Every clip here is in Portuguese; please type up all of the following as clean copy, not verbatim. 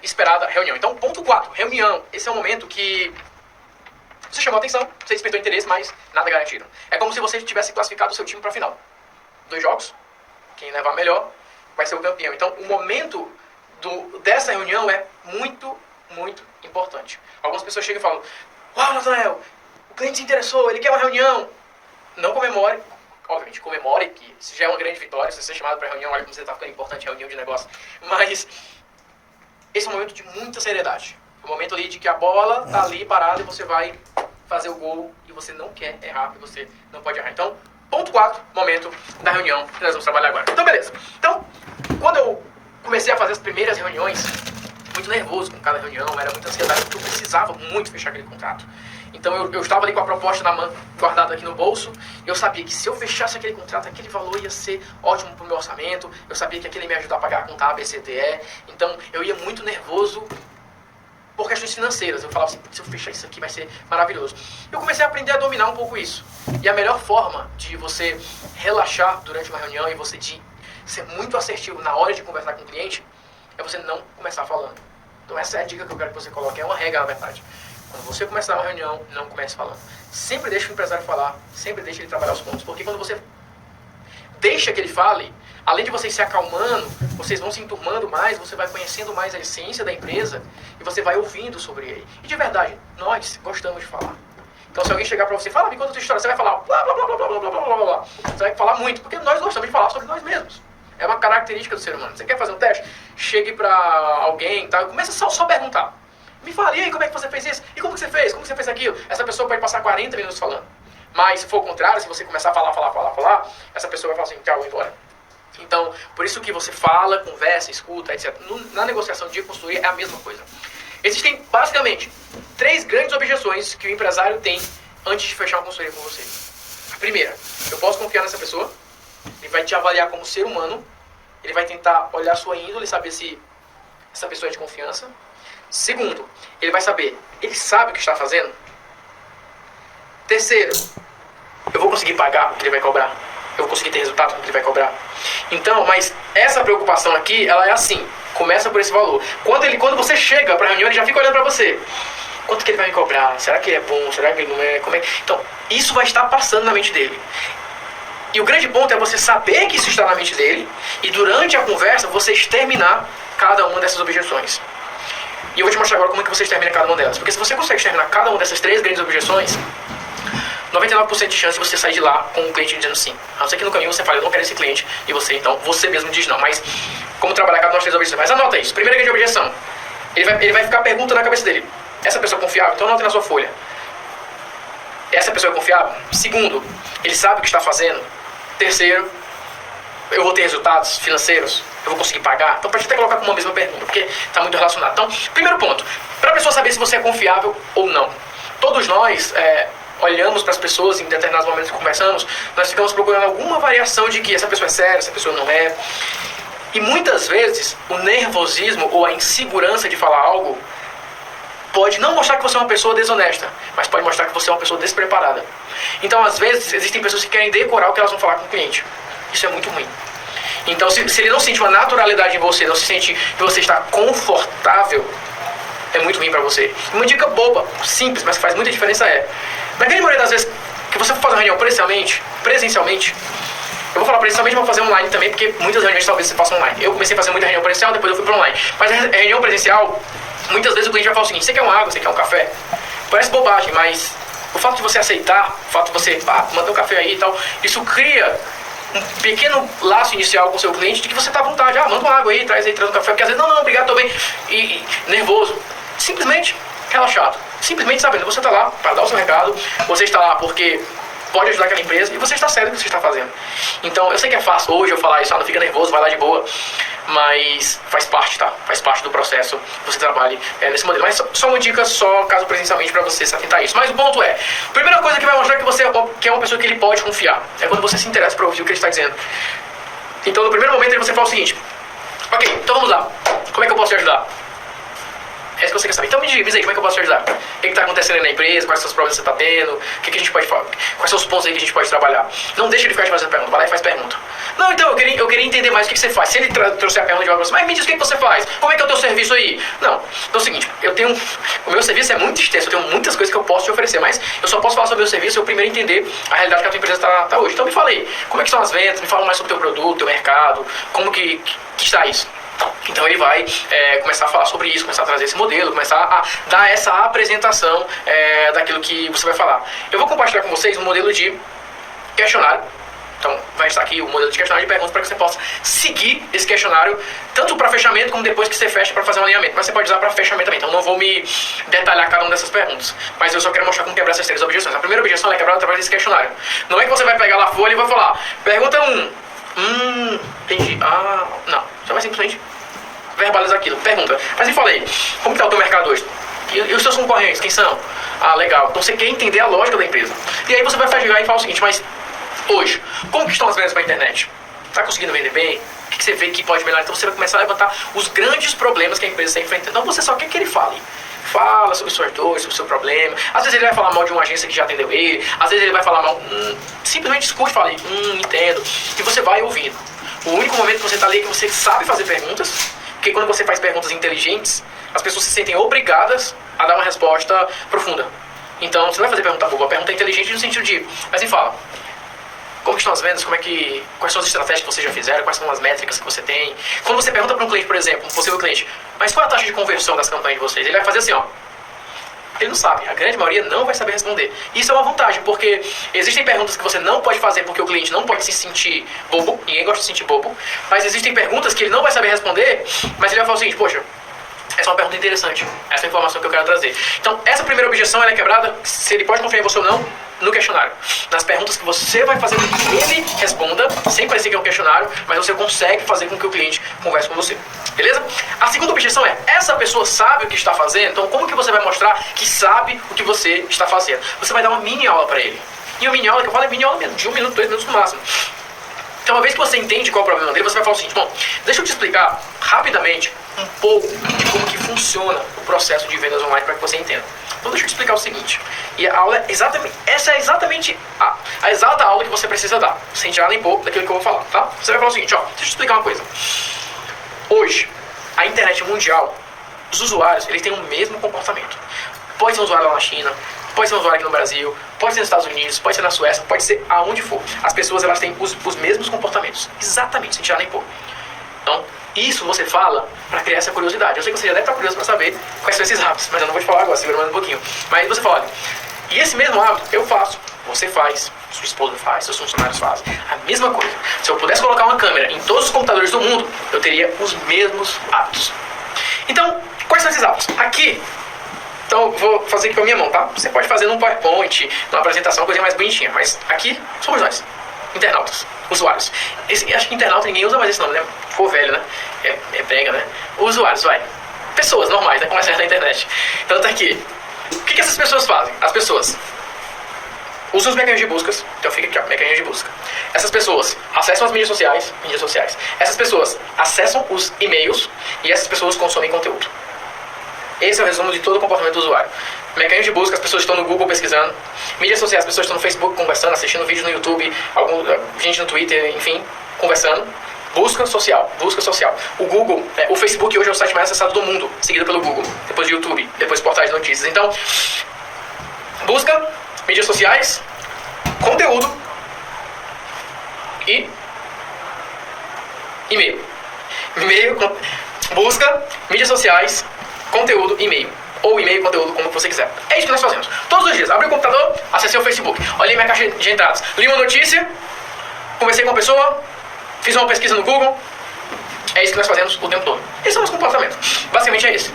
esperada reunião. Então, ponto 4, reunião. Esse é o momento que você chamou a atenção, você despertou interesse, mas nada garantido. É como se você tivesse classificado o seu time para a final. 2 jogos, quem levar melhor vai ser o campeão. Então, o momento dessa reunião é muito, muito importante. Algumas pessoas chegam e falam: uau, Natanael, o cliente se interessou, ele quer uma reunião. Não comemore. Obviamente, comemore, que isso já é uma grande vitória. Se você é chamado para reunião, olha como você está ficando importante, reunião de negócio. Mas esse é um momento de muita seriedade. É o momento ali de que a bola está ali parada e você vai fazer o gol e você não quer errar, porque você não pode errar. Então, ponto 4, momento da reunião que nós vamos trabalhar agora. Então, beleza. Então, quando eu comecei a fazer as primeiras reuniões, muito nervoso com cada reunião, era muita ansiedade, porque eu precisava muito fechar aquele contrato. Então eu estava ali com a proposta na mão, guardada aqui no bolso, e eu sabia que se eu fechasse aquele contrato, aquele valor ia ser ótimo para o meu orçamento, eu sabia que aquele ia me ajudar a pagar a conta ABCDE, então eu ia muito nervoso por questões financeiras. Eu falava assim: se eu fechar isso aqui vai ser maravilhoso. Eu comecei a aprender a dominar um pouco isso. E a melhor forma de você relaxar durante uma reunião e você de ser muito assertivo na hora de conversar com o cliente é você não começar falando. Então essa é a dica que eu quero que você coloque. É uma regra, na verdade. Quando você começar uma reunião, não comece falando. Sempre deixe o empresário falar, sempre deixe ele trabalhar os pontos. Porque quando você deixa que ele fale, além de vocês se acalmando, vocês vão se enturmando mais, você vai conhecendo mais a essência da empresa e você vai ouvindo sobre ele. E de verdade, nós gostamos de falar. Então se alguém chegar pra você: fala, me conta a tua história, você vai falar blá blá blá blá blá blá blá blá blá. Você vai falar muito, porque nós gostamos de falar sobre nós mesmos. É uma característica do ser humano. Você quer fazer um teste? Chegue pra alguém, tá? Começa só a perguntar. Me fala, e aí, como é que você fez isso? E como que você fez? Como que você fez aquilo? Essa pessoa pode passar 40 minutos falando. Mas se for o contrário, se você começar a falar, essa pessoa vai falar assim: tchau, vou embora. Então, por isso que você fala, conversa, escuta, etc. Na negociação de consultoria é a mesma coisa. Existem, basicamente, 3 grandes objeções que o empresário tem antes de fechar uma consultoria com você. A primeira: eu posso confiar nessa pessoa? Ele vai te avaliar como ser humano. Ele vai tentar olhar sua índole, saber se essa pessoa é de confiança. Segundo, ele vai saber, ele sabe o que está fazendo? Terceiro, eu vou conseguir pagar o que ele vai cobrar? Eu vou conseguir ter resultado com o que ele vai cobrar? Então, mas essa preocupação aqui, ela é assim, começa por esse valor. Quando você chega para a reunião, ele já fica olhando para você. Quanto que ele vai me cobrar? Será que ele é bom? Será que ele não é? Como é? Então, isso vai estar passando na mente dele. E o grande ponto é você saber que isso está na mente dele e durante a conversa você exterminar cada uma dessas objeções. E eu vou te mostrar agora como é que você extermina cada uma delas. Porque se você consegue exterminar cada uma dessas 3 grandes objeções, 99% de chance de você sair de lá com o cliente dizendo sim. A não ser que no caminho você fale: eu não quero esse cliente, e você mesmo diz não. Mas como trabalhar cada uma das 3 objeções? Mas anota isso. Primeira grande objeção. Ele vai ficar perguntando na cabeça dele: essa pessoa é confiável? Então anota na sua folha. Essa pessoa é confiável? Segundo, ele sabe o que está fazendo? Terceiro, eu vou ter resultados financeiros? Eu vou conseguir pagar? Então pode até colocar como uma mesma pergunta, porque está muito relacionado. Então, primeiro ponto, para a pessoa saber se você é confiável ou não. Todos nós olhamos para as pessoas em determinados momentos que conversamos, nós ficamos procurando alguma variação de que essa pessoa é séria, essa pessoa não é. E muitas vezes o nervosismo ou a insegurança de falar algo pode não mostrar que você é uma pessoa desonesta, mas pode mostrar que você é uma pessoa despreparada. Então, às vezes, existem pessoas que querem decorar o que elas vão falar com o cliente. Isso é muito ruim. Então, se ele não sente uma naturalidade em você, não se sente que você está confortável, é muito ruim para você. Uma dica boba, simples, mas que faz muita diferença é: na grande maioria das vezes que você for fazer uma reunião presencialmente, eu vou falar presencialmente, mas vou fazer online também, porque muitas reuniões talvez você faça online. Eu comecei a fazer muita reunião presencial, depois eu fui para online. Mas a reunião presencial, muitas vezes o cliente vai falar o seguinte: você quer uma água, você quer um café? Parece bobagem, mas o fato de você aceitar, o fato de você mandar um café aí e tal, isso cria um pequeno laço inicial com o seu cliente de que você está à vontade. Manda uma água aí, traz um café, porque às vezes, não, obrigado, tô bem, e nervoso. Simplesmente relaxado. Simplesmente sabendo, você está lá para dar o seu recado, você está lá porque pode ajudar aquela empresa e você está certo do que você está fazendo. Então, eu sei que é fácil hoje eu falar isso: não fica nervoso, vai lá de boa, mas faz parte, tá? Faz parte do processo que você trabalhe nesse modelo. Mas só uma dica, só caso presencialmente, para você se atentar a isso. Mas o ponto é: a primeira coisa que vai mostrar que você é uma pessoa que ele pode confiar é quando você se interessa para ouvir o que ele está dizendo. Então, no primeiro momento, você fala o seguinte: ok, então vamos lá, como é que eu posso te ajudar? É isso que você quer saber. Então me diz aí, como é que eu posso te ajudar? O que está acontecendo aí na empresa? Quais são os problemas que você está tendo? O que a gente pode falar? Quais são os pontos aí que a gente pode trabalhar? Não deixa ele ficar te fazendo pergunta, vai lá e faz pergunta. Não, então eu queria entender mais o que você faz. Se ele trouxer a pergunta de volta, mas me diz o que você faz? Como é que é o teu serviço aí? Não. Então é o seguinte, o meu serviço é muito extenso, eu tenho muitas coisas que eu posso te oferecer, mas eu só posso falar sobre o meu serviço se eu primeiro entender a realidade que a tua empresa está hoje. Então me fala aí, como é que são as vendas? Me fala mais sobre o teu produto, teu mercado, como que está isso? Então ele vai começar a falar sobre isso, começar a trazer esse modelo, começar a dar essa apresentação daquilo que você vai falar. Eu vou compartilhar com vocês um modelo de questionário. Então vai estar aqui o modelo de questionário de perguntas para que você possa seguir esse questionário, tanto para fechamento como depois que você fecha para fazer um alinhamento. Mas você pode usar para fechamento também, então não vou me detalhar cada uma dessas perguntas. Mas eu só quero mostrar como quebrar essas 3 objeções. A primeira objeção é quebrada através desse questionário. Não é que você vai pegar lá a folha e vai falar, pergunta 1. Entendi. Não. Você vai simplesmente verbalizar aquilo. Pergunta. Mas me fala aí, como está o teu mercado hoje? E os seus concorrentes, quem são? Legal. Então você quer entender a lógica da empresa. E aí você vai chegar e falar o seguinte, mas hoje, como que estão as vendas para a internet? Está conseguindo vender bem? O que você vê que pode melhorar? Então você vai começar a levantar os grandes problemas que a empresa está enfrentando. Então você só quer que ele fale. Fala sobre suas dores, sobre o seu problema. Às vezes ele vai falar mal de uma agência que já atendeu ele. Às vezes ele vai falar mal. Simplesmente escute e fale, entendo. E você vai ouvindo. O único momento que você está ali é que você sabe fazer perguntas. Porque quando você faz perguntas inteligentes, as pessoas se sentem obrigadas a dar uma resposta profunda. Então você não vai fazer pergunta boba, pergunta inteligente no sentido de, mas me fala, como estão as vendas? Quais são as estratégias que vocês já fizeram? Quais são as métricas que você tem? Quando você pergunta para um cliente, por exemplo, um possível cliente, mas qual é a taxa de conversão das campanhas de vocês? Ele vai fazer assim, ó. Ele não sabe, a grande maioria não vai saber responder. Isso é uma vantagem, porque existem perguntas que você não pode fazer porque o cliente não pode se sentir bobo, ninguém gosta de se sentir bobo, mas existem perguntas que ele não vai saber responder, mas ele vai falar o seguinte, poxa, essa é uma pergunta interessante, essa é a informação que eu quero trazer. Então, essa primeira objeção ela é quebrada, se ele pode confiar em você ou não, no questionário. Nas perguntas que você vai fazer com que ele responda, sem parecer que é um questionário, mas você consegue fazer com que o cliente converse com você. Beleza? A segunda objeção é, essa pessoa sabe o que está fazendo, então como que você vai mostrar que sabe o que você está fazendo? Você vai dar uma mini aula para ele. E uma mini aula que eu falo é mini aula mesmo, de 1 minuto, 2 minutos no máximo. Então, uma vez que você entende qual é o problema dele, você vai falar o seguinte, bom, deixa eu te explicar rapidamente um pouco de como que funciona o processo de vendas online para que você entenda. Então, deixa eu te explicar o seguinte, e a aula é exatamente, essa é exatamente a exata aula que você precisa dar, sem tirar nem pouco daquilo que eu vou falar, tá? Você vai falar o seguinte, ó, deixa eu te explicar uma coisa. Hoje, a internet mundial, os usuários, eles têm o mesmo comportamento. Pode ser um usuário lá na China, pode ser um usuário aqui no Brasil, pode ser nos Estados Unidos, pode ser na Suécia, pode ser aonde for. As pessoas elas têm os mesmos comportamentos, exatamente, sem tirar nem pôr. Então, isso você fala para criar essa curiosidade. Eu sei que você já deve estar curioso para saber quais são esses hábitos, mas eu não vou te falar agora, segura mais um pouquinho. Mas você fala, olha, e esse mesmo hábito eu faço, você faz, sua esposa faz, seus funcionários fazem, a mesma coisa. Se eu pudesse colocar uma câmera em todos os computadores do mundo, eu teria os mesmos hábitos. Então, quais são esses hábitos? Aqui, então eu vou fazer aqui com a minha mão, tá? Você pode fazer num PowerPoint, numa apresentação, uma coisa mais bonitinha, mas aqui somos nós, internautas, usuários. Acho que internauta ninguém usa mais esse nome, né? Ficou velho, né? É brega, né? Usuários, vai. Pessoas normais, né? Como é certo na internet. Então tá aqui. O que essas pessoas fazem? As pessoas usam os mecanismos de busca, então fica aqui, ó, mecanismo de busca. Essas pessoas acessam as mídias sociais. Essas pessoas acessam os e-mails e essas pessoas consomem conteúdo. Esse é o resumo de todo o comportamento do usuário. Mecanismo de busca, as pessoas estão no Google pesquisando. Mídias sociais, as pessoas estão no Facebook conversando, assistindo vídeos no YouTube, gente no Twitter, enfim, conversando. Busca social. O Google, o Facebook hoje é o site mais acessado do mundo, seguido pelo Google, depois do YouTube, depois portais de notícias. Então, busca, mídias sociais, conteúdo e e-mail. Busca, mídias sociais, conteúdo, e-mail. Ou e-mail, conteúdo, como você quiser. É isso que nós fazemos. Todos os dias. Abri o computador, acessei o Facebook. Olhei minha caixa de entradas. Li uma notícia, conversei com uma pessoa, fiz uma pesquisa no Google. É isso que nós fazemos o tempo todo. Esse é o nosso comportamento. Basicamente é isso.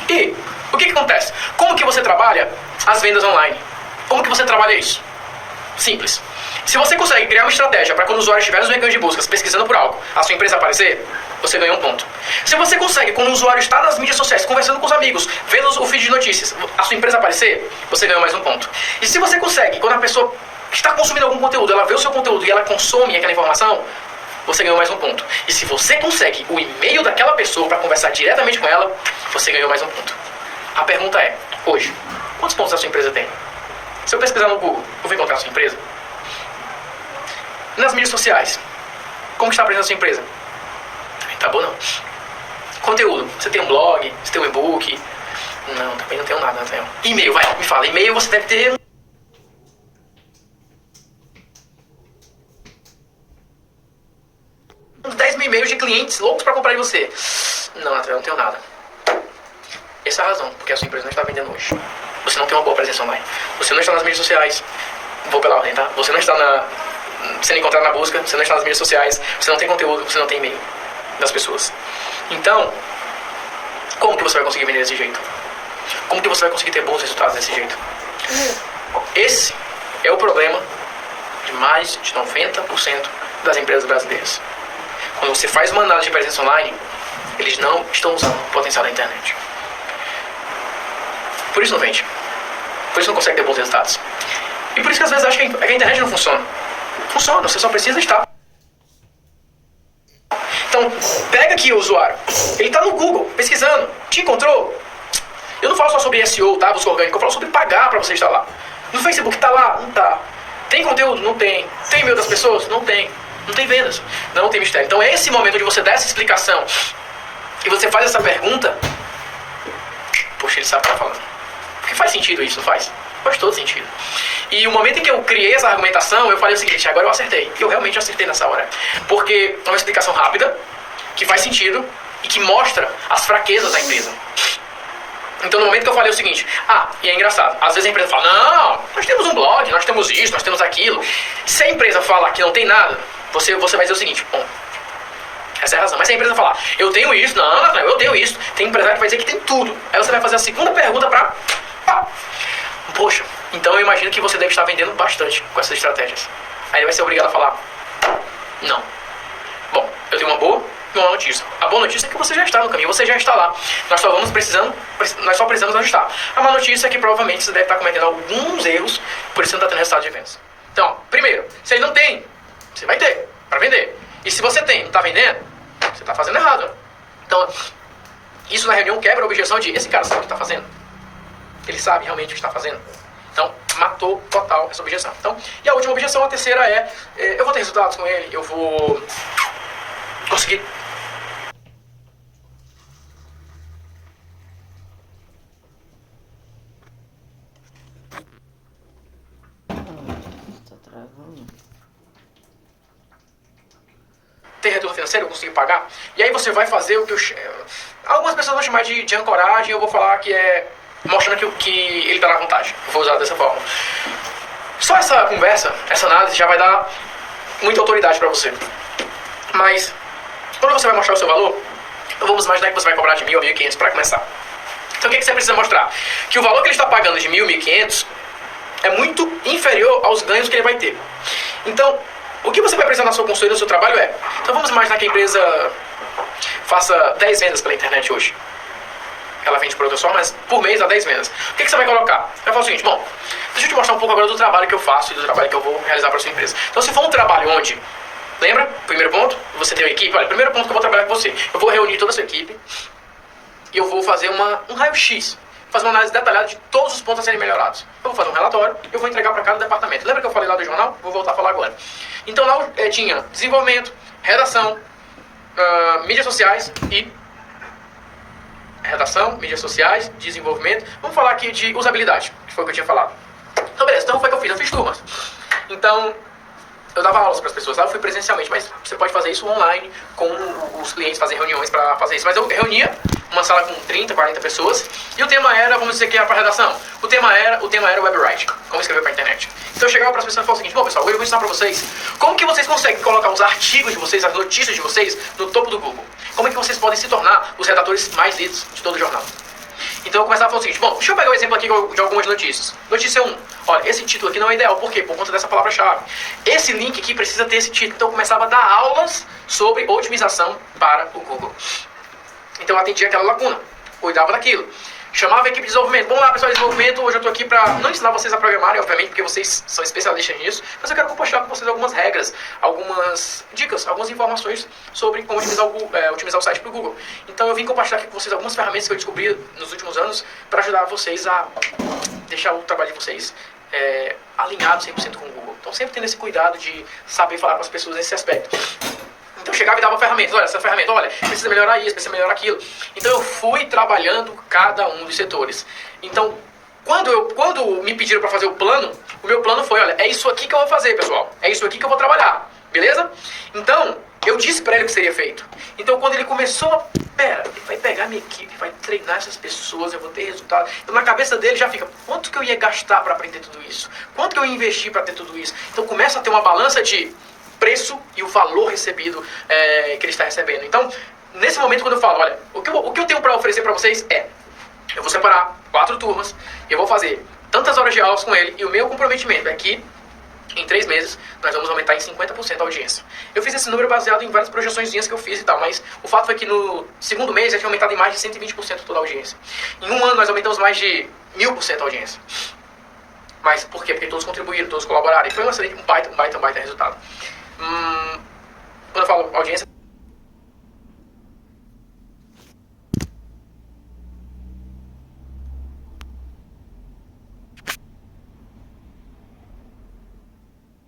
E o que acontece? Como que você trabalha as vendas online? Como que você trabalha isso? Simples. Se você consegue criar uma estratégia para quando o usuário estiver nos mecanismos de buscas pesquisando por algo, a sua empresa aparecer, você ganhou um ponto. Se você consegue, quando o usuário está nas mídias sociais, conversando com os amigos, vendo o feed de notícias, a sua empresa aparecer, você ganhou mais um ponto. E se você consegue, quando a pessoa está consumindo algum conteúdo, ela vê o seu conteúdo e ela consome aquela informação, você ganhou mais um ponto. E se você consegue o e-mail daquela pessoa para conversar diretamente com ela, você ganhou mais um ponto. A pergunta é, hoje, quantos pontos a sua empresa tem? Se eu pesquisar no Google, eu vou encontrar a sua empresa? Nas mídias sociais, como está a presença da sua empresa? Também tá bom não. Conteúdo, você tem um blog, você tem um e-book? Não, também não tenho nada, não tenho. E-mail, vai, me fala, e-mail você deve ter... uns 10 mil e-mails de clientes loucos para comprar de você. Não, Nathaniel, não tenho nada. Essa é a razão, porque a sua empresa não está vendendo hoje. Você não tem uma boa presença online. Você não está nas mídias sociais. Vou pela ordem, tá? Você não está sendo encontrado na busca, você não está nas mídias sociais, você não tem conteúdo, você não tem e-mail das pessoas. Então, como que você vai conseguir vender desse jeito? Como que você vai conseguir ter bons resultados desse jeito? Esse é o problema de mais de 90% das empresas brasileiras. Quando você faz uma análise de presença online, eles não estão usando o potencial da internet. Por isso não vende. Por isso não consegue ter bons resultados. E por isso que às vezes acha que a internet não funciona. Funciona, você só precisa estar. Então, pega aqui o usuário. Ele está no Google, pesquisando. Te encontrou? Eu não falo só sobre SEO, tá? Busca orgânica. Eu falo sobre pagar para você estar lá. No Facebook, tá lá? Não tá. Tem conteúdo? Não tem. Tem e-mail das pessoas? Não tem. Não tem vendas. Não tem mistério. Então, esse momento onde você dá essa explicação e você faz essa pergunta, poxa, ele sabe o que tá falando. Porque faz sentido isso, não faz? Faz todo sentido. E o momento em que eu criei essa argumentação, eu falei o seguinte, agora eu acertei. E eu realmente acertei nessa hora. Porque é uma explicação rápida, que faz sentido e que mostra as fraquezas da empresa. Então no momento que eu falei o seguinte, e é engraçado, às vezes a empresa fala, não, nós temos um blog, nós temos isso, nós temos aquilo. Se a empresa falar que não tem nada, você vai dizer o seguinte, bom, essa é a razão. Mas se a empresa falar, eu tenho isso, não, eu tenho isso, tem empresário que vai dizer que tem tudo. Aí você vai fazer a segunda pergunta pra... Poxa, então eu imagino que você deve estar vendendo bastante com essas estratégias. Aí ele vai ser obrigado a falar, não. Bom, eu tenho uma boa e uma notícia. A boa notícia é que você já está no caminho, você já está lá. Nós só precisamos ajustar. A má notícia é que provavelmente você deve estar cometendo alguns erros, por isso você não está tendo resultado de vendas. Então, primeiro, se ele não tem, você vai ter para vender. E se você tem, não está vendendo, você está fazendo errado. Então, isso na reunião quebra a objeção de esse cara sabe o que está fazendo. Ele sabe realmente o que está fazendo. Então, matou total essa objeção. Então, e a última objeção, a terceira é, eu vou ter resultados com ele, eu vou conseguir... ter retorno financeiro, eu conseguir pagar. E aí você vai fazer o que algumas pessoas vão chamar de ancoragem, eu vou falar que é mostrando que ele está na vantagem. Eu vou usar dessa forma. Só essa conversa, essa análise já vai dar muita autoridade para você. Mas, quando você vai mostrar o seu valor, vamos imaginar que você vai cobrar de 1.000 a 1.500 para começar. Então o que você precisa mostrar? Que o valor que ele está pagando de 1.000 a 1.500 é muito inferior aos ganhos que ele vai ter. Então, o que você vai precisar na sua consultoria, no seu trabalho é... Então vamos imaginar que a empresa faça 10 vendas pela internet hoje. Ela vende produto só, mas por mês dá 10 vendas. O que você vai colocar? Vai falar o seguinte, bom, deixa eu te mostrar um pouco agora do trabalho que eu faço e do trabalho que eu vou realizar para a sua empresa. Então se for um trabalho onde, lembra? Primeiro ponto, você tem uma equipe. Olha, primeiro ponto que eu vou trabalhar com você. Eu vou reunir toda a sua equipe e eu vou fazer um raio-x. Fazer uma análise detalhada de todos os pontos a serem melhorados. Eu vou fazer um relatório e eu vou entregar para cada departamento. Lembra que eu falei lá do jornal? Vou voltar a falar agora. Então lá tinha desenvolvimento, redação, mídias sociais e... Redação, mídias sociais, desenvolvimento. Vamos falar aqui de usabilidade, que foi o que eu tinha falado. Então beleza, então foi o que eu fiz. Eu fiz turmas. Então, eu dava aulas para as pessoas lá, eu fui presencialmente, mas você pode fazer isso online, com os clientes, fazer reuniões para fazer isso. Mas eu reunia uma sala com 30, 40 pessoas, e o tema era, vamos dizer que era para redação, o tema era web writing, como escrever para a internet. Então eu chegava para as pessoas e falava o seguinte, bom pessoal, hoje eu vou ensinar para vocês como que vocês conseguem colocar os artigos de vocês, as notícias de vocês, no topo do Google. Como é que vocês podem se tornar os redatores mais lidos de todo o jornal. Então eu começava a falar o seguinte, bom, deixa eu pegar um exemplo aqui de algumas notícias. Notícia 1, olha, esse título aqui não é ideal, por quê? Por conta dessa palavra-chave. Esse link aqui precisa ter esse título, então eu começava a dar aulas sobre otimização para o Google. Então eu atendia aquela lacuna. cuidava daquilo. Chamava a equipe de desenvolvimento. Vamos lá, pessoal de desenvolvimento, hoje eu estou aqui para não ensinar vocês a programarem, obviamente, porque vocês são especialistas nisso, mas eu quero compartilhar com vocês algumas regras, algumas dicas, algumas informações sobre como otimizar o site para o Google. Então eu vim compartilhar aqui com vocês algumas ferramentas que eu descobri nos últimos anos para ajudar vocês a deixar o trabalho de vocês alinhado 100% com o Google. Então sempre tendo esse cuidado de saber falar com as pessoas nesse aspecto. Então eu chegava e dava ferramentas, olha, essa ferramenta, olha, precisa melhorar isso, precisa melhorar aquilo. Então eu fui trabalhando cada um dos setores. Então, quando me pediram para fazer o plano, o meu plano foi, olha, é isso aqui que eu vou fazer, pessoal. É isso aqui que eu vou trabalhar, beleza? Então, eu disse para ele o que seria feito. Então, quando ele começou, ele vai pegar minha equipe, vai treinar essas pessoas, eu vou ter resultado. Então, na cabeça dele já fica, quanto que eu ia gastar para aprender tudo isso? Quanto que eu ia investir para ter tudo isso? Então, começa a ter uma balança de preço e o valor recebido que ele está recebendo. Então, nesse momento, quando eu falo, olha, o que eu tenho para oferecer para vocês eu vou separar 4 turmas, eu vou fazer tantas horas de aulas com ele, e o meu comprometimento é que em 3 meses nós vamos aumentar em 50% a audiência. Eu fiz esse número baseado em várias projeções que eu fiz e tal, mas o fato foi que no segundo mês já tinha aumentado em mais de 120% toda a audiência. Em um ano nós aumentamos mais de 1000% a audiência. Mas por quê? Porque todos contribuíram, todos colaboraram, e foi um baita resultado. Quando eu falo audiência,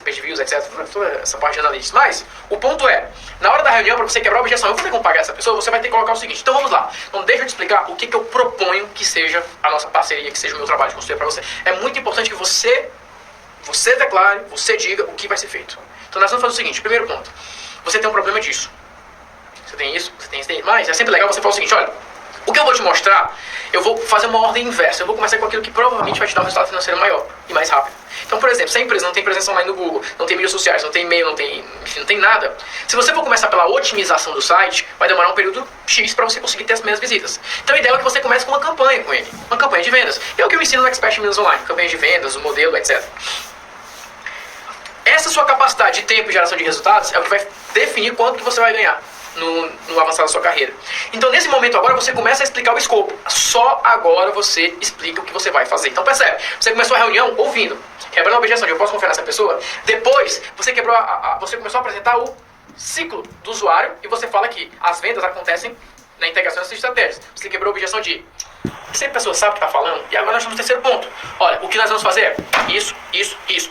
de views, etc, toda essa parte de analytics. Mas o ponto é, na hora da reunião, para você quebrar a objeção, eu vou ter como pagar essa pessoa, você vai ter que colocar o seguinte. Então vamos lá. Então deixa eu te explicar o que eu proponho que seja a nossa parceria, que seja o meu trabalho de construir para você. É muito importante que você declare, você diga o que vai ser feito. Então nós vamos fazer o seguinte, primeiro ponto. Você tem um problema disso. Você tem isso, você tem isso, mas é sempre legal você falar o seguinte, olha, o que eu vou te mostrar, eu vou fazer uma ordem inversa. Eu vou começar com aquilo que provavelmente vai te dar um resultado financeiro maior e mais rápido. Então, por exemplo, se a empresa não tem presença online no Google, não tem mídias sociais, não tem e-mail, não tem nada, se você for começar pela otimização do site, vai demorar um período X para você conseguir ter as primeiras visitas. Então, a ideia é que você comece com uma campanha com ele, uma campanha de vendas. É o que eu ensino no Expert Minas Online, campanha de vendas, o modelo, etc. Essa sua capacidade de tempo e geração de resultados é o que vai definir quanto que você vai ganhar no avançar da sua carreira. Então, nesse momento agora, você começa a explicar o escopo. Só agora você explica o que você vai fazer. Então, percebe? Você começou a reunião ouvindo, quebrando a objeção de eu posso confiar nessa pessoa. Depois, você você começou a apresentar o ciclo do usuário e você fala que as vendas acontecem na integração dessas estratégias. Você quebrou a objeção de se a pessoa sabe o que está falando. E agora nós estamos no terceiro ponto. Olha, o que nós vamos fazer é isso.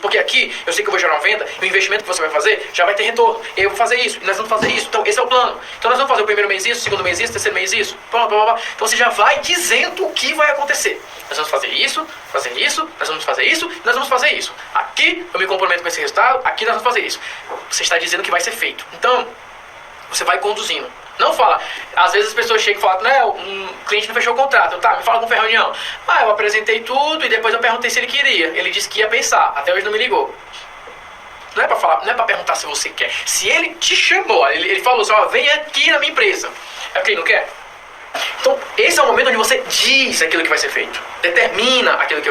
Porque aqui eu sei que eu vou gerar uma venda e o investimento que você vai fazer já vai ter retorno. Eu vou fazer isso, e nós vamos fazer isso. Então esse é o plano. Então nós vamos fazer o primeiro mês isso, o segundo mês isso, o terceiro mês isso. Blá. Então você já vai dizendo o que vai acontecer. Nós vamos fazer isso, nós vamos fazer isso, nós vamos fazer isso. Aqui eu me comprometo com esse resultado, aqui nós vamos fazer isso. Você está dizendo que vai ser feito. Então, você vai conduzindo. Não fala. Às vezes as pessoas chegam e falam, não, um cliente não fechou o contrato. Tá, me fala como foi a reunião. Eu apresentei tudo e depois eu perguntei se ele queria. Ele disse que ia pensar. Até hoje não me ligou. Não é pra falar, não é pra perguntar se você quer. Se ele te chamou, ele falou assim, vem aqui na minha empresa. É porque ele não quer? Então, esse é o momento onde você diz aquilo que vai ser feito. Determina aquilo que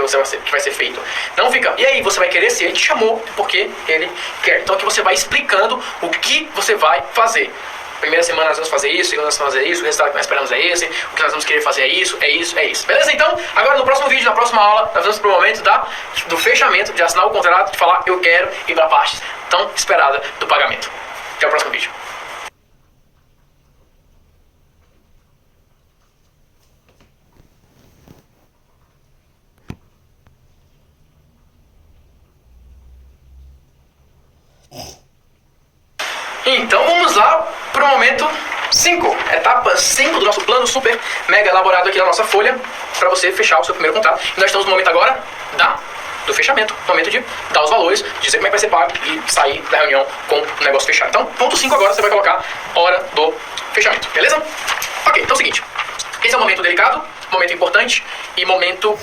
vai ser feito. Não fica, e aí, você vai querer se ele te chamou porque ele quer. Então aqui você vai explicando o que você vai fazer. Primeira semana nós vamos fazer isso, segunda nós vamos fazer isso, o resultado que nós esperamos é esse, o que nós vamos querer fazer é isso. Beleza? Então, agora no próximo vídeo, na próxima aula, nós vamos pro momento do fechamento, de assinar o contrato, de falar eu quero e para a parte tão esperada do pagamento. Até o próximo vídeo. Então vamos lá para o momento 5, etapa 5 do nosso plano super mega elaborado aqui na nossa folha para você fechar o seu primeiro contrato. E nós estamos no momento agora do fechamento, no momento de dar os valores, dizer como é que vai ser pago e sair da reunião com o negócio fechado. Então, ponto 5 agora você vai colocar hora do fechamento, beleza? Ok, então é o seguinte, esse é um momento delicado, momento importante e momento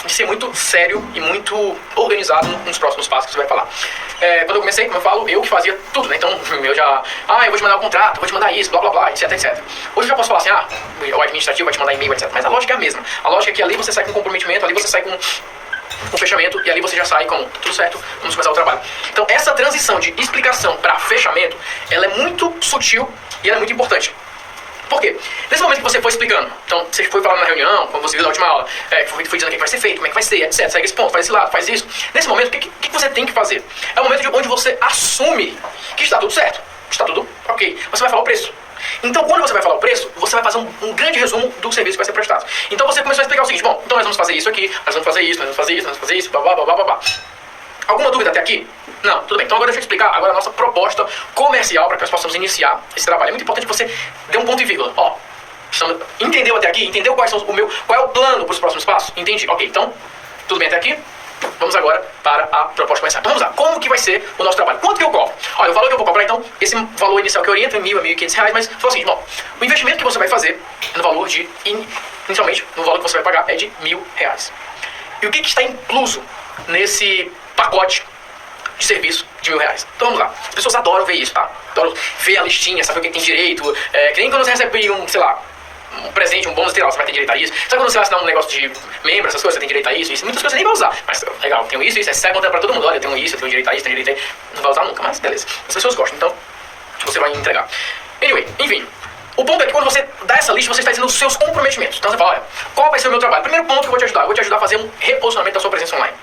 de ser muito sério e muito organizado nos próximos passos que você vai falar. Quando eu comecei, como eu falo, eu que fazia tudo, né? Então eu já, eu vou te mandar o contrato, vou te mandar isso, blá blá blá, etc, etc. Hoje eu já posso falar assim, o administrativo vai te mandar e-mail, etc. Mas a lógica é a mesma. A lógica é que ali você sai com comprometimento, ali você sai com um fechamento e ali você já sai com tudo certo, vamos começar o trabalho. Então essa transição de explicação para fechamento, ela é muito sutil e ela é muito importante. Por quê? Nesse momento que você foi explicando, então você foi falando na reunião, como você viu na última aula, foi dizendo o que vai ser feito, como é que vai ser, etc. Segue esse ponto, faz esse lado, faz isso. Nesse momento, o que você tem que fazer? É o momento onde você assume que está tudo certo, está tudo ok. Você vai falar o preço. Então, quando você vai falar o preço, você vai fazer um grande resumo do serviço que vai ser prestado. Então, você começou a explicar o seguinte: bom, então nós vamos fazer isso aqui, nós vamos fazer isso, nós vamos fazer isso, nós vamos fazer isso, blá, blá, blá, blá, blá. Alguma dúvida até aqui? Não, tudo bem. Então agora deixa eu explicar agora a nossa proposta comercial para que nós possamos iniciar esse trabalho. É muito importante que você dê um ponto e vírgula. Ó, entendeu até aqui? Entendeu qual é o plano para os próximos passos? Entendi. Ok, então, tudo bem até aqui? Vamos agora para a proposta comercial. Então vamos lá. Como que vai ser o nosso trabalho? Quanto que eu cobro? Olha, o valor que eu vou cobrar, então, esse valor inicial que eu oriento é R$1.000 a R$1.500, mas foi o seguinte, bom, o investimento que você vai fazer no valor de, inicialmente, no valor que você vai pagar é de R$1.000. E o que está incluso nesse pacote de serviço de R$1.000? Então vamos lá. As pessoas adoram ver isso, tá? Adoram ver a listinha, saber o que tem direito. Que nem quando você recebe um presente, um bônus, você vai ter direito a isso. Sabe quando você vai assinar um negócio de membro, essas coisas, você tem direito a isso, isso. Muitas coisas você nem vai usar. Mas legal, tenho isso, isso. Aí você sai contando pra todo mundo. Olha, eu tenho isso, eu tenho direito a isso, tenho direito a isso. Não vai usar nunca, mas beleza. As pessoas gostam, então você vai entregar. Anyway, enfim. O ponto é que quando você dá essa lista, você está dizendo os seus comprometimentos. Então você fala, olha, qual vai ser o meu trabalho? Primeiro ponto que eu vou te ajudar. Eu vou te ajudar a fazer um reposicionamento da sua presença online.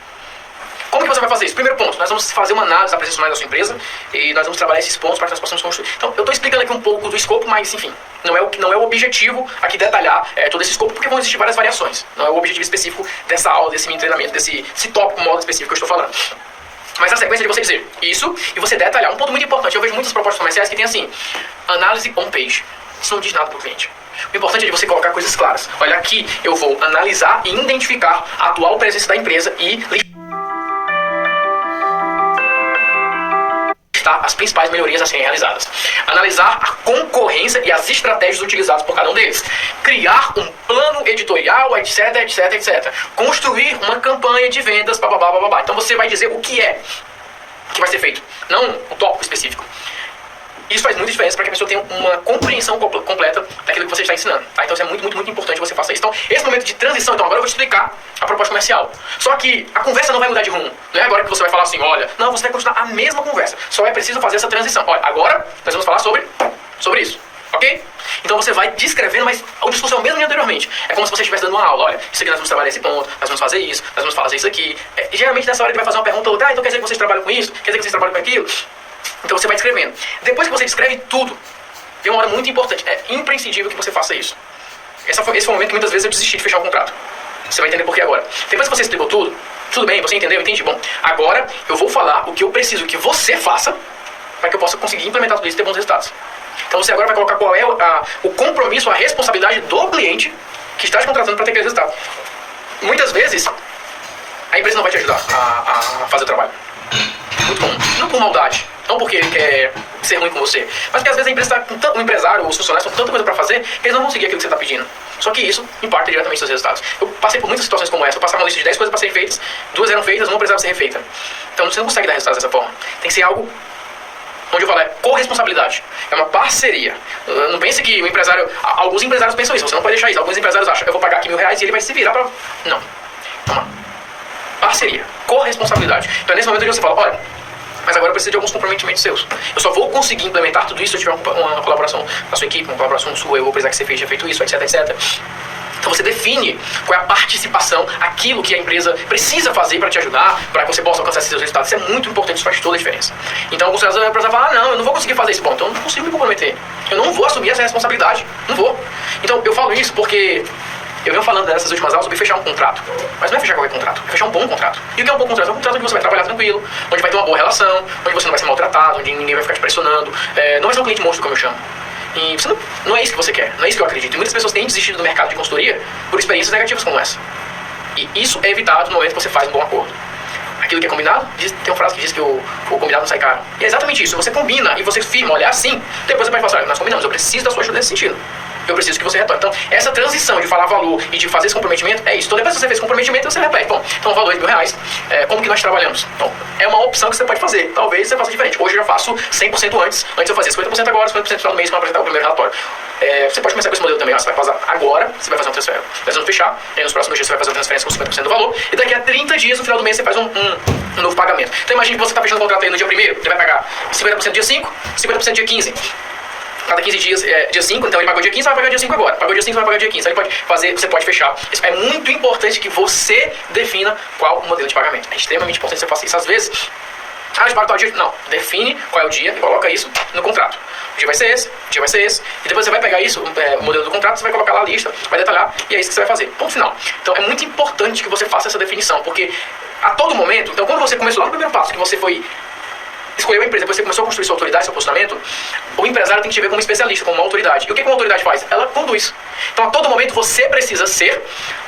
Como que você vai fazer isso? Primeiro ponto, nós vamos fazer uma análise da presença online da sua empresa e nós vamos trabalhar esses pontos para que nós possamos construir. Então, eu estou explicando aqui um pouco do escopo, mas, enfim, não é o objetivo aqui detalhar todo esse escopo, porque vão existir várias variações. Não é o objetivo específico dessa aula, desse mini treinamento, desse tópico, modo específico que eu estou falando. Mas a sequência de você dizer isso e você detalhar. Um ponto muito importante, eu vejo muitas propostas comerciais que tem assim, análise on-page. Isso não diz nada para o cliente. O importante é de você colocar coisas claras. Olha, aqui eu vou analisar e identificar a atual presença da empresa e as principais melhorias a serem realizadas. Analisar a concorrência e as estratégias utilizadas por cada um deles. Criar um plano editorial, etc, etc, etc. Construir uma campanha de vendas, bababá, bababá. Então você vai dizer o que vai ser feito, não um tópico específico. Isso faz muita diferença para que a pessoa tenha uma compreensão completa daquilo que você está ensinando. Tá? Então isso é muito, muito, muito importante que você faça isso. Então, esse momento de transição, então agora eu vou te explicar a proposta comercial. Só que a conversa não vai mudar de rumo. Não é agora que você vai falar assim, olha, não, você vai continuar a mesma conversa. Só é preciso fazer essa transição. Olha, agora nós vamos falar sobre isso. Ok? Então você vai descrevendo, mas o discurso é o mesmo de anteriormente. É como se você estivesse dando uma aula. Olha, isso aqui nós vamos trabalhar esse ponto, nós vamos fazer isso, nós vamos fazer isso aqui. Geralmente nessa hora ele vai fazer uma pergunta ou outra, então quer dizer que vocês trabalham com isso? Quer dizer que vocês trabalham com aquilo? Então você vai descrevendo. Depois que você descreve tudo, tem uma hora muito importante. É imprescindível que você faça isso. Esse foi o momento que muitas vezes eu desisti de fechar o contrato. Você vai entender por que agora. Depois que você explicou tudo bem, você entendeu, entendi. Bom, agora eu vou falar o que eu preciso que você faça para que eu possa conseguir implementar tudo isso e ter bons resultados. Então você agora vai colocar qual é o compromisso, a responsabilidade do cliente que está te contratando para ter aquele resultado. Muitas vezes, a empresa não vai te ajudar a fazer o trabalho. Muito comum. Não por maldade, não porque ele quer ser ruim com você, mas porque às vezes a empresa está com tanto, o empresário ou os funcionários com tanta coisa para fazer que eles não vão seguir aquilo que você está pedindo. Só que isso impacta diretamente nos seus resultados. Eu passei por muitas situações como essa. Eu passava uma lista de 10 coisas para serem feitas, 2 eram feitas, uma precisava ser refeita. Então você não consegue dar resultados dessa forma. Tem que ser algo onde eu falo, é corresponsabilidade. É uma parceria. Não pense que o empresário... Alguns empresários pensam isso, você não pode deixar isso. Alguns empresários acham, eu vou pagar aqui R$1.000 e ele vai se virar para... Não. Calma. Parceria. Corresponsabilidade. Então é nesse momento que você fala, olha, mas agora eu preciso de alguns comprometimentos seus. Eu só vou conseguir implementar tudo isso se eu tiver uma colaboração da sua equipe, uma colaboração sua, eu vou precisar que você tenha feito isso, etc, etc. Então você define qual é a participação, aquilo que a empresa precisa fazer para te ajudar, para que você possa alcançar esses seus resultados. Isso é muito importante, isso faz toda a diferença. Então alguns casos a empresa fala, não, eu não vou conseguir fazer isso. Bom, então eu não consigo me comprometer. Eu não vou assumir essa responsabilidade. Não vou. Então eu falo isso porque eu venho falando nessas últimas aulas sobre fechar um contrato. Mas não é fechar qualquer contrato, é fechar um bom contrato. E o que é um bom contrato? É um contrato onde você vai trabalhar tranquilo, onde vai ter uma boa relação, onde você não vai ser maltratado, onde ninguém vai ficar te pressionando. Não vai ser um cliente monstro, como eu chamo. E você não é isso que você quer, não é isso que eu acredito. E muitas pessoas têm desistido do mercado de consultoria por experiências negativas como essa. E isso é evitado no momento que você faz um bom acordo. Aquilo que é combinado, tem uma frase que diz que o combinado não sai caro. E é exatamente isso, você combina e você firma, olha assim, depois você pode falar, nós combinamos, eu preciso da sua ajuda nesse sentido. Eu preciso que você retorne. Então, essa transição de falar valor e de fazer esse comprometimento é isso. Então, depois que você fez comprometimento, você repete. Bom, então o valor é R$1.000. Como que nós trabalhamos? Então, é uma opção que você pode fazer. Talvez você faça diferente. Hoje eu já faço 100% antes. Antes eu fazia 50% agora, 50% no final do mês para apresentar o primeiro relatório. Você pode começar com esse modelo também. Você vai fazer agora, você vai fazer um transfer. Nós vamos fechar. E nos próximos dias você vai fazer uma transferência com 50% do valor. E daqui a 30 dias, no final do mês, você faz um novo pagamento. Então, imagine que você está fechando o contrato aí no dia 1º. Você vai pagar 50% dia 5, 50% dia 15. cada 15 dias, dia 5, então ele pagou dia 15, vai pagar dia 5 agora. Pagou dia 5, vai pagar dia 15. Aí ele pode fazer, você pode fechar. Isso é muito importante que você defina qual o modelo de pagamento. É extremamente importante que você faça isso. Às vezes, a gente paga tal dia. Não, define qual é o dia e coloca isso no contrato. O dia vai ser esse, o dia vai ser esse. E depois você vai pegar isso, o modelo do contrato, você vai colocar lá a lista, vai detalhar, e é isso que você vai fazer. Ponto final. Então é muito importante que você faça essa definição, porque a todo momento, então quando você começou lá no primeiro passo, que você foi escolheu a empresa, depois você começou a construir sua autoridade, seu posicionamento, o empresário tem que te ver como especialista, como uma autoridade. E o que uma autoridade faz? Ela conduz. Então, a todo momento, você precisa ser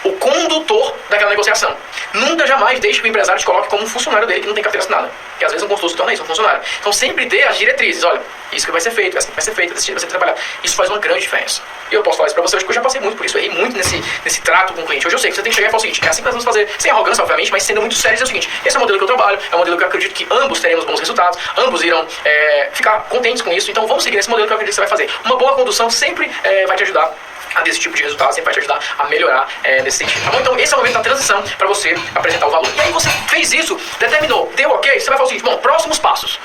o condutor daquela negociação. Nunca, jamais deixe que o empresário te coloque como um funcionário dele que não tem carteira assinada. Porque às vezes um consultor se torna isso, um funcionário. Então, sempre dê as diretrizes. Olha, isso que vai ser feito, assim que vai ser feito, desse jeito vai ser trabalhado. Isso faz uma grande diferença. E eu posso falar isso pra vocês, porque eu já passei muito por isso, eu errei muito nesse trato com o cliente. Hoje eu sei que você tem que chegar e falar o seguinte: é assim que nós vamos fazer, sem arrogância, obviamente, mas sendo muito sério, dizer o seguinte: esse é o modelo que eu trabalho, é um modelo que eu acredito que ambos teremos bons resultados, ambos irão ficar contentes com isso, então vamos seguir esse modelo que eu acredito que você vai fazer. Uma boa condução sempre vai te ajudar a desse tipo de resultado, sempre vai te ajudar a melhorar nesse sentido, tá bom? Então esse é o momento da transição para você apresentar o valor. E aí você fez isso, determinou, deu ok, você vai falar o seguinte: bom, próximos passos.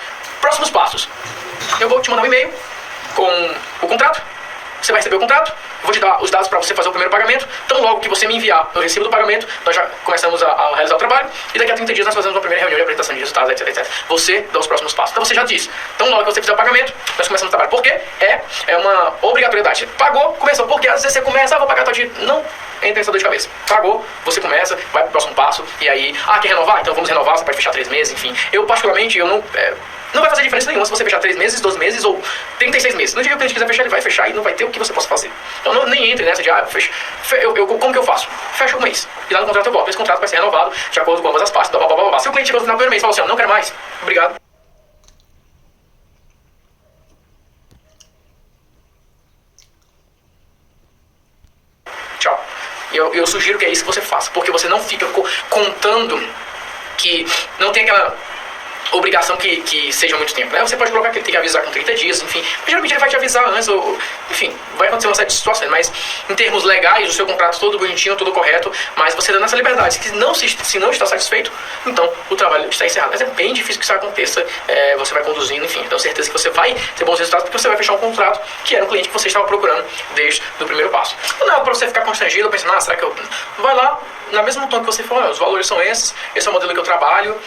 Eu vou te mandar um e-mail com o contrato. Você vai receber o contrato, eu vou te dar os dados para você fazer o primeiro pagamento. Então, logo que você me enviar o recibo do pagamento, nós já começamos a realizar o trabalho. E daqui a 30 dias nós fazemos uma primeira reunião de apresentação de resultados, etc. Você dá os próximos passos. Então, você já disse. Então, logo que você fizer o pagamento, nós começamos o trabalho. Por quê? É uma obrigatoriedade. Pagou, começou. Porque às vezes você começa, vou pagar tal dia. Não entra essa dor de cabeça. Pagou, você começa, vai pro próximo passo. E aí, quer renovar? Então vamos renovar, você pode fechar 3 meses, enfim. Eu, particularmente, não vai fazer diferença nenhuma se você fechar 3 meses, 12 meses ou 36 meses. No dia que o cliente quiser fechar, ele vai fechar e não vai ter o que você possa fazer. Então nem entre nessa de, como que eu faço? Fecha um mês. E lá no contrato eu boto. Esse contrato vai ser renovado de acordo com ambas as partes. Blá, blá, blá, blá. Se o cliente chegou no final do primeiro mês e falou assim: não quero mais, obrigado. Tchau. Eu sugiro que é isso que você faça, porque você não fica contando que não tem aquela obrigação que seja muito tempo, né? Você pode colocar que ele tem que avisar com 30 dias, enfim. Mas geralmente ele vai te avisar antes, enfim, vai acontecer uma série de situações. Mas em termos legais, o seu contrato todo bonitinho, tudo correto, mas você dando essa liberdade. Se não está satisfeito, então o trabalho está encerrado. Mas é bem difícil que isso aconteça, você vai conduzindo, enfim. Então certeza que você vai ter bons resultados, porque você vai fechar um contrato que era um cliente que você estava procurando desde o primeiro passo. Não é para você ficar constrangido, pensando: será que eu... Vai lá, na mesma tom que você falou: os valores são esses, esse é o modelo que eu trabalho,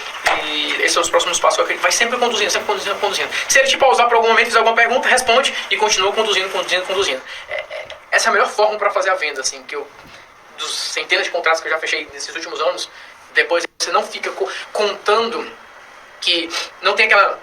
e esses são os próximos passos que eu acredito. Vai sempre conduzindo. Se ele te pausar por algum momento, fizer alguma pergunta, responde e continua conduzindo. Essa é a melhor forma para fazer a venda, assim, dos centenas de contratos que eu já fechei nesses últimos anos. Depois você não fica contando que não tem aquela...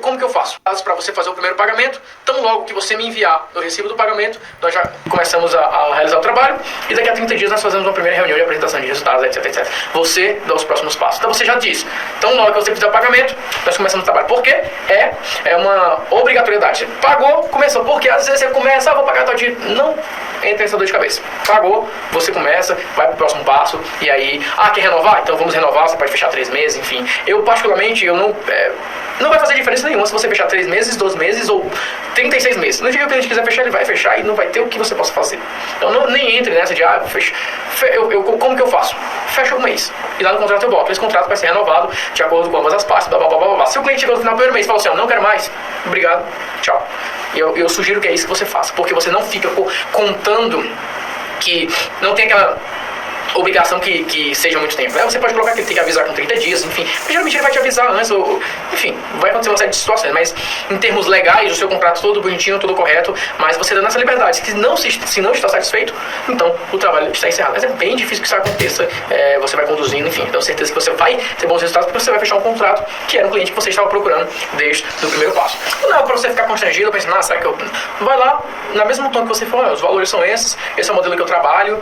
Como que eu faço? Para você fazer o primeiro pagamento. Então, logo que você me enviar o recibo do pagamento, nós já começamos a realizar o trabalho. E daqui a 30 dias nós fazemos uma primeira reunião de apresentação de resultados, etc. Você dá os próximos passos. Então, você já disse. Então, logo que você fizer o pagamento, nós começamos o trabalho. Por quê? É uma obrigatoriedade. Pagou, começou. Porque às vezes você começa, vou pagar tal dia. Não entra essa dor de cabeça. Pagou, você começa, vai pro próximo passo. E aí, quer renovar? Então vamos renovar, você pode fechar 3 meses, enfim. Eu, particularmente, não vai fazer diferença nenhuma se você fechar 3 meses, 12 meses ou 36 meses. No dia que o cliente quiser fechar, ele vai fechar e não vai ter o que você possa fazer. Então nem entre nessa de, como que eu faço? Fecha um mês. E lá no contrato eu boto. Esse contrato vai ser renovado de acordo com ambas as partes, blá, blá, blá, blá, blá. Se o cliente chegou no final do primeiro mês e falou assim: não quero mais, obrigado, tchau. Eu sugiro que é isso que você faça, porque você não fica contando que não tem aquela obrigação que seja muito tempo, né? Você pode colocar que ele tem que avisar com 30 dias, enfim. Mas geralmente ele vai te avisar antes, enfim, vai acontecer uma série de situações. Mas em termos legais, o seu contrato todo bonitinho, tudo correto, mas você dando essa liberdade. Se não está satisfeito, então o trabalho está encerrado. Mas é bem difícil que isso aconteça, você vai conduzindo, enfim. Então certeza que você vai ter bons resultados, porque você vai fechar um contrato que era um cliente que você estava procurando desde o primeiro passo. Não é para você ficar constrangido, pensando: será que eu... Vai lá, na mesma tom que você falou: os valores são esses, esse é o modelo que eu trabalho,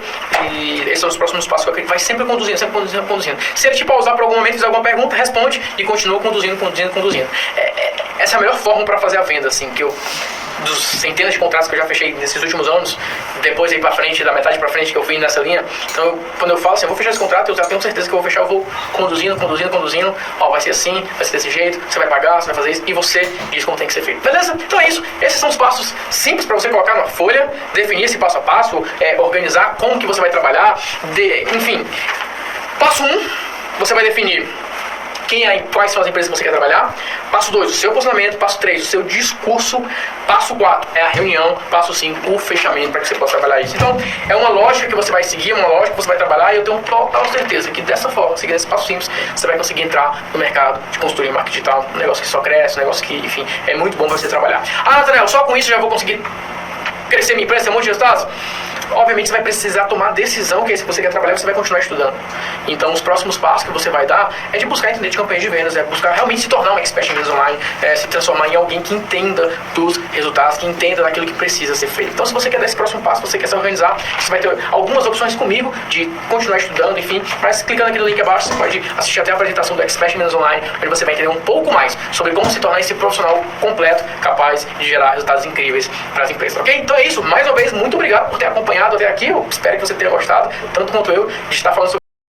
e esses são os próximos passos que eu acredito. Vai sempre conduzindo. Se ele te pausar por algum momento, fizer alguma pergunta, responde e continua conduzindo. Essa é a melhor forma para fazer a venda, assim, dos centenas de contratos que eu já fechei nesses últimos anos, depois aí pra frente, da metade pra frente que eu fui nessa linha. Então, quando eu falo assim: eu vou fechar esse contrato, eu já tenho certeza que eu vou fechar, eu vou conduzindo. Vai ser assim, vai ser desse jeito, você vai pagar, você vai fazer isso, e você diz como tem que ser feito. Beleza? Então é isso. Esses são os passos simples para você colocar numa folha, definir esse passo a passo, organizar como que você vai trabalhar, enfim. Passo 1, você vai definir quais são as empresas que você quer trabalhar. Passo 2, o seu posicionamento. Passo 3, o seu discurso. Passo 4, é a reunião. Passo 5, o fechamento, para que você possa trabalhar isso. Então, é uma lógica que você vai seguir, uma lógica que você vai trabalhar, e eu tenho total certeza que dessa forma, seguindo esse passo simples, você vai conseguir entrar no mercado de consultoria em marketing digital, um negócio que só cresce, um negócio que, enfim, é muito bom para você trabalhar. Ah, Nathanael, só com isso eu já vou conseguir crescer minha empresa, ter um monte de resultados? Obviamente você vai precisar tomar decisão, que é se você quer trabalhar, você vai continuar estudando. Então os próximos passos que você vai dar é de buscar entender de campanhas de vendas, é buscar realmente se tornar um expert em vendas online, se transformar em alguém que entenda dos resultados, que entenda daquilo que precisa ser feito. Então se você quer dar esse próximo passo, você quer se organizar, você vai ter algumas opções comigo de continuar estudando, enfim, mas clicando aqui no link abaixo, você pode assistir até a apresentação do Expert em Vendas Online, onde você vai entender um pouco mais sobre como se tornar esse profissional completo, capaz de gerar resultados incríveis para as empresas, ok? Então é isso, mais uma vez, muito obrigado por ter acompanhado até aqui, eu espero que você tenha gostado, tanto quanto eu, de estar falando sobre